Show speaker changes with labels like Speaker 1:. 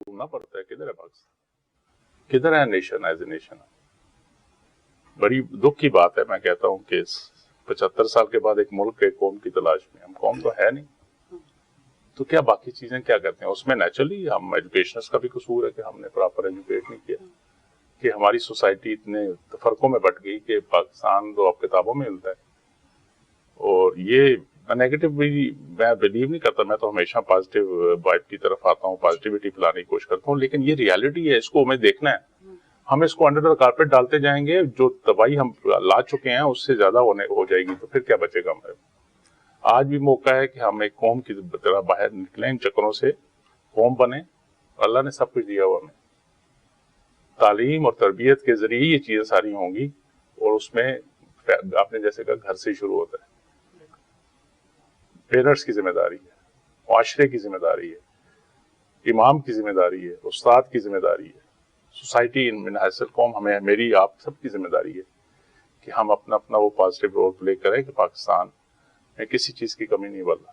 Speaker 1: ڈھونڈنا پڑتا ہے کدھر ہے پاکستان, کدھر ہے نیشن ایز اے نیشن. بڑی دکھ کی بات ہے, میں کہتا ہوں کہ 75 سال کے بعد ایک ملک ایک قوم کی تلاش میں, ہم قوم تو ہے نہیں, تو کیا باقی چیزیں کیا کرتے ہیں. اس میں نیچرلی ہم ایجوکیشنرز کا بھی قصور ہے کہ ہم نے پراپر ایجوکیٹ نہیں کیا, کہ ہماری سوسائٹی اتنے فرقوں میں بٹ گئی کہ پاکستان تو اب کتابوں میں ملتا ہے. اور یہ نیگیٹو بھی میں بلیو نہیں کرتا, میں تو ہمیشہ پازیٹیو وائب کی طرف آتا ہوں, پازیٹیوٹی پھیلانے کی کوشش کرتا ہوں, لیکن یہ ریالٹی ہے, اس کو ہمیں دیکھنا ہے. ہم اس کو انڈر دا کارپیٹ ڈالتے جائیں گے, جو تباہی ہم لا چکے ہیں اس سے زیادہ ہو جائے گی, تو پھر کیا بچے گا ہمارے. آج بھی موقع ہے کہ ہم ایک قوم کی طرح باہر نکلیں ان چکروں سے, قوم بنیں. اللہ نے سب کچھ دیا ہوا ہمیں, تعلیم اور تربیت کے ذریعے یہ چیزیں ساری ہوں گی, اور اس میں آپ نے جیسے کہا گھر سے شروع ہوتا ہے. پیرنٹس کی ذمہ داری ہے, معاشرے کی ذمہ داری ہے, امام کی ذمہ داری ہے, استاد کی ذمہ داری ہے, سوسائٹی من حیثیت قوم, ہمیں میری آپ سب کی ذمہ داری ہے کہ ہم اپنا وہ پازیٹیو رول پلے کریں کہ پاکستان میں کسی چیز کی کمی نہیں. واللہ